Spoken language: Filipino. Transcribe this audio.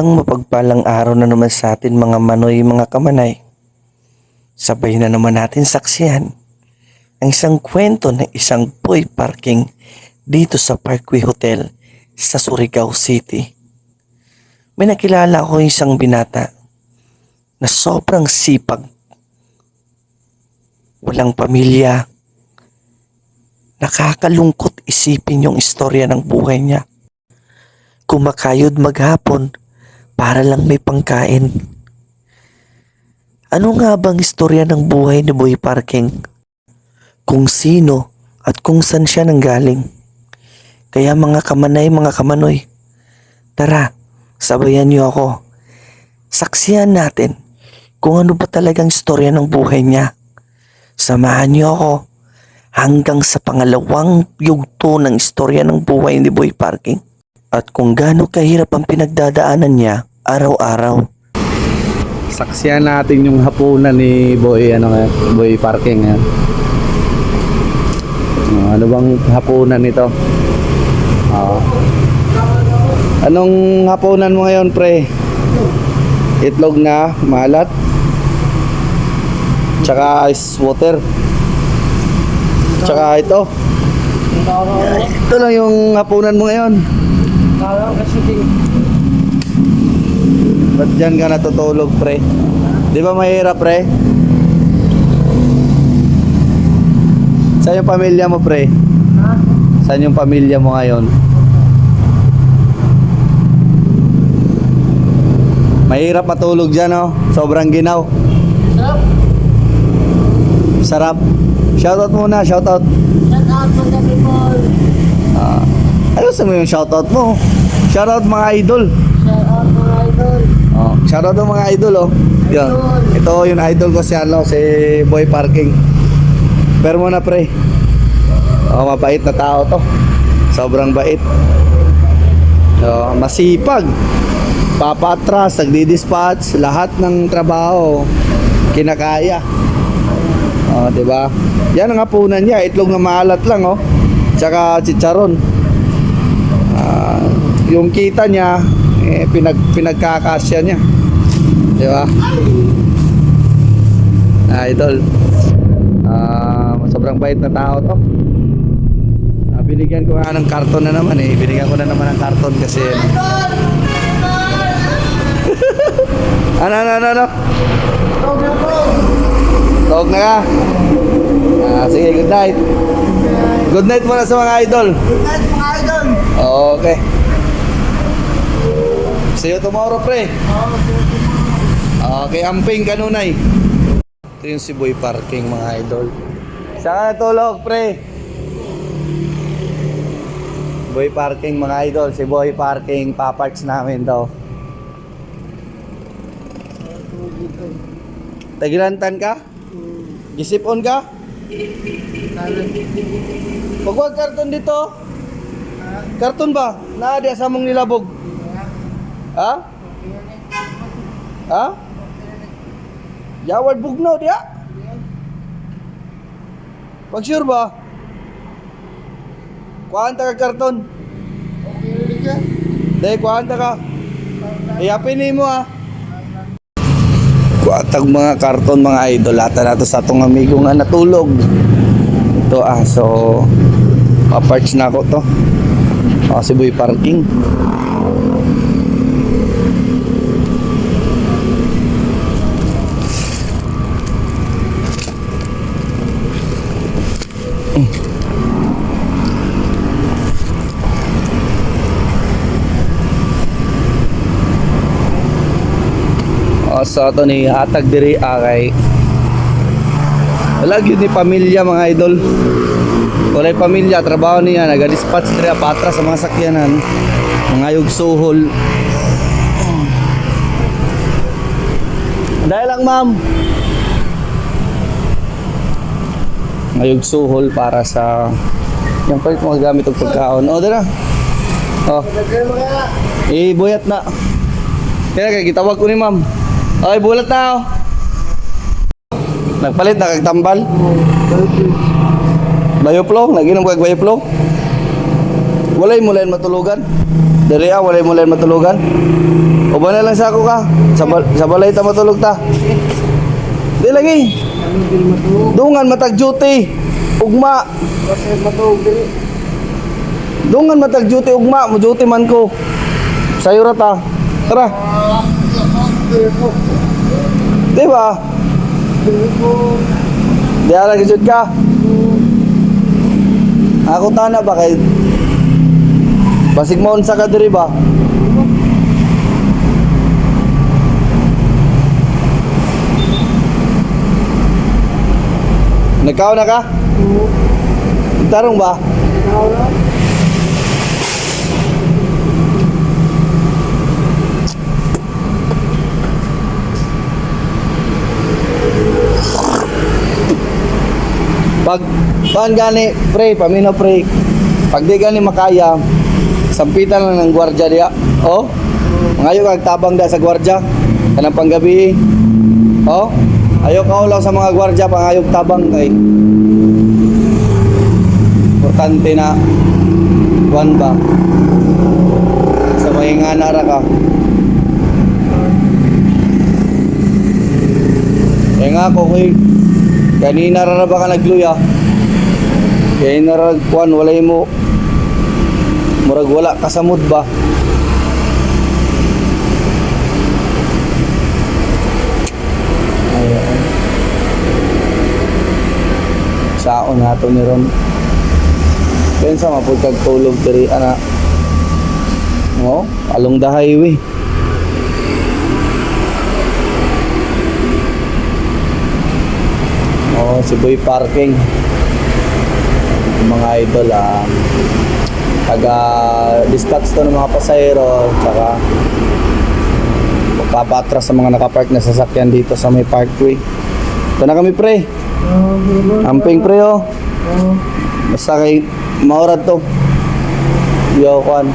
Isang mapagpalang araw na naman sa atin mga manoy, mga kamanay. Sabay na naman natin saksihan ang isang kwento ng isang boy parking dito sa Parkway Hotel sa Surigao City. May nakilala ko isang binata na sobrang sipag. Walang pamilya. Nakakalungkot isipin yung istorya ng buhay niya. Kumakayod maghapon para lang may pangkain. Ano nga bang istorya ng buhay ni Boy Parking? Kung sino at kung saan siya nanggaling. Kaya mga kamanay, mga kamanoy, tara, sabayan niyo ako. Saksihan natin kung ano ba talagang istorya ng buhay niya. Samahan niyo ako hanggang sa pangalawang yugto ng istorya ng buhay ni Boy Parking. At kung gaano kahirap ang pinagdadaanan niya araw-araw. Saksihan natin yung hapunan ni Boy Boy Parking. Ano bang hapunan nito? Anong hapunan mo ngayon, pre? Itlog na malat, tsaka ice water, tsaka ito lang yung hapunan mo ngayon. Ba't dyan ka natutulog, pre? Di ba mahirap, pre? Saan yung pamilya mo, pre? Saan yung pamilya mo ngayon? Mahirap matulog dyan, oh. Sobrang ginaw. Sarap. Shoutout muna, shoutout. Shoutout mga people. Ano sa mo yung shoutout mo? Shoutout mga idol. Shoutout mga idol. Shoutout ng mga idol, oh. Yan. Ito yung idol ko si Boy Parking. Pero muna, pre. Mabait na tao to. Sobrang bait. Masipag. Papatras, nagdi-dispatch, lahat ng trabaho kinakaya. Diba? Yan ang hapunan niya, itlog na maalat lang, oh. Tsaka chicharon. Yung kita niya, pinagkakasya niya. Diba? Idol. Sobrang bait na tao to. Binigyan ko nga ng karton na naman eh. Binigyan ko na naman ng karton kasi ano? Tawag na ka. Sige, good night. Good night muna sa mga idol. Good night mga idol. Okay. See you tomorrow, pre. Okay, amping kanunay. Ito yung si Boy Parking, mga idol. Saan ka natulog, pre? Boy Parking, mga idol. Si Boy Parking, paparts namin daw. Tagilantan ka? Gisipon ka? Pagwag karton dito. Karton ba? Naa di asamong nilabog. Ha? Ha? Yawad bugnaw dia? Pag sure ba? Kuhaan ta ka karton. Dahil kuhaan ta ka. Iyapin mo, ha. Kuatag mga karton, mga idol. Lata nato sa atong amigo nga natulog. Ito, so paparts na ako to. Si Boy Parking. Sa ito ni hatag diri kay wala gyud ni pamilya, mga idol. Walay pamilya, trabaho niya, naga-dispatch diri patras sa mga sakyanan, mga yugsuhol. Dahil lang, ma'am. Mga yugsuhol para sa yung palit mo gamit og pagkaon. Dira. Buyat na. Kaya kay gitawag ko ni ma'am. Okay, bulat na, oh. Nagpalit na kagtambal. Bayoplo, naginom kag bayoplo. Walay mo len matulugan. Dere walay mo len matulugan. Uban na lang sa ako ka. Sa balay ta matulog ta. Di lagi. Dungan matag duty. Ugma. Dungan matag duty ugma, mo duty man ko. Sayo ra ta. Tara. Di ba? Di ala gisud ka. Ako tana ba kay basig mo unsa ka diri ba? Nagkaon na ka? Tarong ba? Pag gani, pre, pamino pre. Pag di gani makaya, sampitan lang ng gwardya diya. Oh? Ngayon kag tabang da sa gwardya kanang panggabi. Oh? Ayaw ka ulaw sa mga gwardya pangayog tabang kay importante na kuan ba sa mahinga nara ka. Kaya nga ako kanina ra ba ka nagluya? Kaya naragkuan, walay mo murag wala kasamod ba? Ayun. Saon nato ni Ron. Kaya sa mapod kag tulog diri ana. Oh, along the highway. Oh, si Boy Parking. Mga idol taga-dispatch to ng mga pasahero tsaka magpapatras sa mga nakapark na sasakyan dito sa may parkway. Ito na kami pre. Amping pre oh. Basta kay maurad to. Yo kwan.